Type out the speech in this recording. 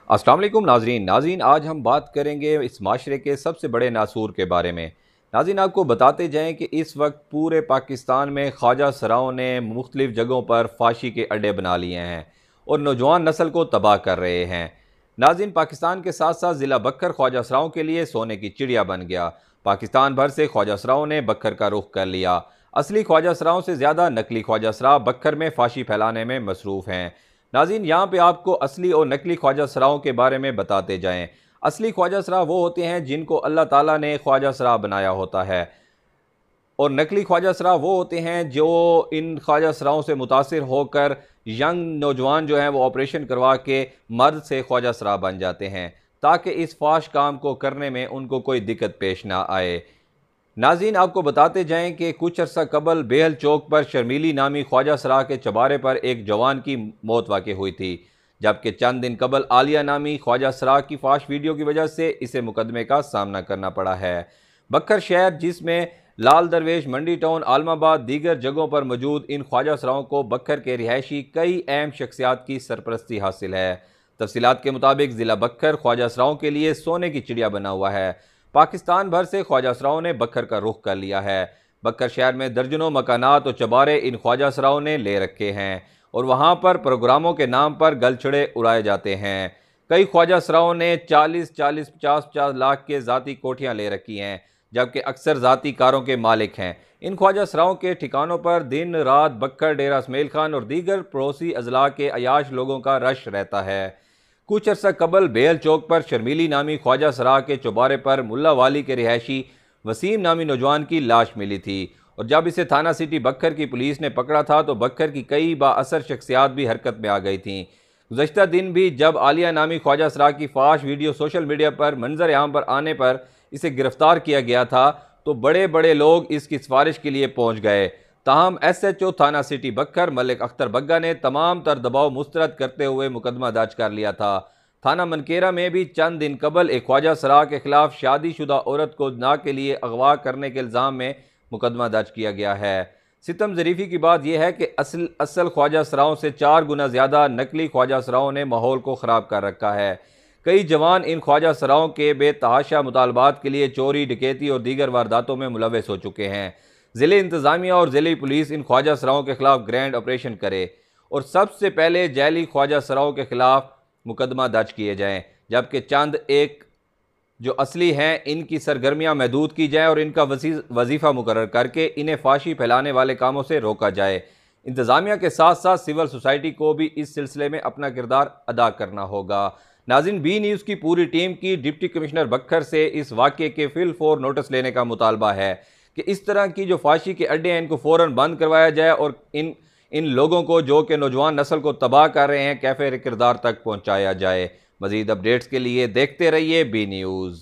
अस्सलाम वालेकुम नाज़रीन आज हम बात करेंगे इस माशरे के सबसे बड़े नासूर के बारे में। नाज़रीन आपको बताते जाएं कि इस वक्त पूरे पाकिस्तान में ख्वाजा सराओं ने मुख्तलिफ़ जगहों पर फांसी के अड्डे बना लिए हैं और नौजवान नस्ल को तबाह कर रहे हैं। नाज़रीन पाकिस्तान के साथ साथ ज़िला बक्कर ख्वाजा सराओं के लिए सोने की चिड़िया बन गया। पाकिस्तान भर से ख्वाजा सराओं ने बक्कर का रुख कर लिया। असली ख्वाजा सराओं से ज़्यादा नकली ख्वाजा सरा बक्कर में फांसी फैलाने में मसरूफ़ हैं। नाज़रीन यहाँ पे आपको असली और नकली ख्वाजा सराओं के बारे में बताते जाएं। असली ख्वाजा सरा वो होते हैं जिनको अल्लाह ताला ने ख्वाजा सरा बनाया होता है, और नकली ख्वाजा सरा वो होते हैं जो इन ख्वाजा सराओं से मुतासिर होकर यंग नौजवान जो हैं वो ऑपरेशन करवा के मर्द से ख्वाजा सरा बन जाते हैं ताकि इस फाश काम को करने में उनको कोई दिक्कत पेश ना आए। नाज़रीन आपको बताते जाएं कि कुछ अर्सा कबल बेहल चौक पर शर्मीली नामी ख्वाजा सरा के चबारे पर एक जवान की मौत वाक़ हुई थी, जबकि चंद दिन कबल आलिया नामी ख्वाजा सरा की फाश वीडियो की वजह से इसे मुकदमे का सामना करना पड़ा है। बक्कर शहर जिसमें लाल दरवेश, मंडी टाउन, आलमाबाद दीगर जगहों पर मौजूद इन ख्वाजा सराओं को बक्कर के रिहायशी कई अहम शख्सियात की सरपरस्ती हासिल है। तफसीलात के मुताबिक ज़िला बक्कर ख्वाजा सराओं के लिए सोने की चिड़िया बना हुआ है। पाकिस्तान भर से ख्वाजा सराओं ने बक्कर का रुख कर लिया है। बक्कर शहर में दर्जनों मकानात और चबारे इन ख्वाजा सराओं ने ले रखे हैं और वहाँ पर प्रोग्रामों के नाम पर गलछड़े उड़ाए जाते हैं। कई ख्वाजा सराओं ने 40-40, 50-50 लाख के ज़ाती कोठियाँ ले रखी हैं, जबकि अक्सर ज़ाती कारों के मालिक हैं। इन ख्वाजा सराओं के ठिकानों पर दिन रात बक्कर, डेरा इसमाइल खान और दीगर पड़ोसी अजला के अयाश लोगों का रश रहता है। कुछ अर्सा कबल बेहल चौक पर शर्मीली नामी ख्वाजा सरा के चौबारे पर मुल्ला वाली के रिहायशी वसीम नामी नौजवान की लाश मिली थी, और जब इसे थाना सिटी बक्कर की पुलिस ने पकड़ा था तो बक्कर की कई बाअसर शख्सियात भी हरकत में आ गई थीं। गुज़श्ता दिन भी जब आलिया नामी ख्वाजा सरा की फाश वीडियो सोशल मीडिया पर मंजर आम पर आने पर इसे गिरफ्तार किया गया था तो बड़े बड़े लोग इसकी सिफारिश के लिए पहुँच गए। ताहम SHO थाना सिटी बक्कर मलिक अख्तर बग्गा ने तमाम तर दबाव मुस्तरद करते हुए मुकदमा दर्ज कर लिया था। थाना मनकेरा में भी चंद दिन कबल एक ख्वाजा सरा के खिलाफ शादीशुदा औरत को ना के लिए अगवा करने के इल्ज़ाम में मुकदमा दर्ज किया गया है। सितम ज़रीफ़ी की बात यह है कि असल ख्वाजा सराओं से 4 गुना ज़्यादा नकली ख्वाजा सराओं ने माहौल को ख़राब कर रखा है। कई जवान इन ख्वाजा सराओं के बेतहाशा मुतालबात के लिए चोरी, डकैती और दीगर वारदातों में मुलव्वस हो चुके हैं। ज़िले इंतज़ामिया और ज़िले पुलिस इन ख्वाजा सराओं के खिलाफ ग्रैंड ऑपरेशन करे और सबसे पहले जैली ख्वाजा सराओं के खिलाफ मुकदमा दर्ज किए जाएँ, जबकि चंद एक जो असली हैं इनकी सरगर्मियाँ महदूद की जाए और इनका वजीफ़ा मुकर्रर करके इन्हें फाशी फैलाने वाले कामों से रोका जाए। इंतज़ामिया के साथ साथ सिविल सोसाइटी को भी इस सिलसिले में अपना किरदार अदा करना होगा। नाज़रीन बी न्यूज़ की पूरी टीम की डिप्टी कमिश्नर बक्कर से इस वाक़े के फिल-फौर नोटिस लेने का मुतालबा है कि इस तरह की जो फाशी के अड्डे हैं इनको फ़ौरन बंद करवाया जाए और इन लोगों को जो कि नौजवान नस्ल को तबाह कर रहे हैं कैफ़े किरदार तक पहुँचाया जाए। मज़ीद अपडेट्स के लिए देखते रहिए बी न्यूज़।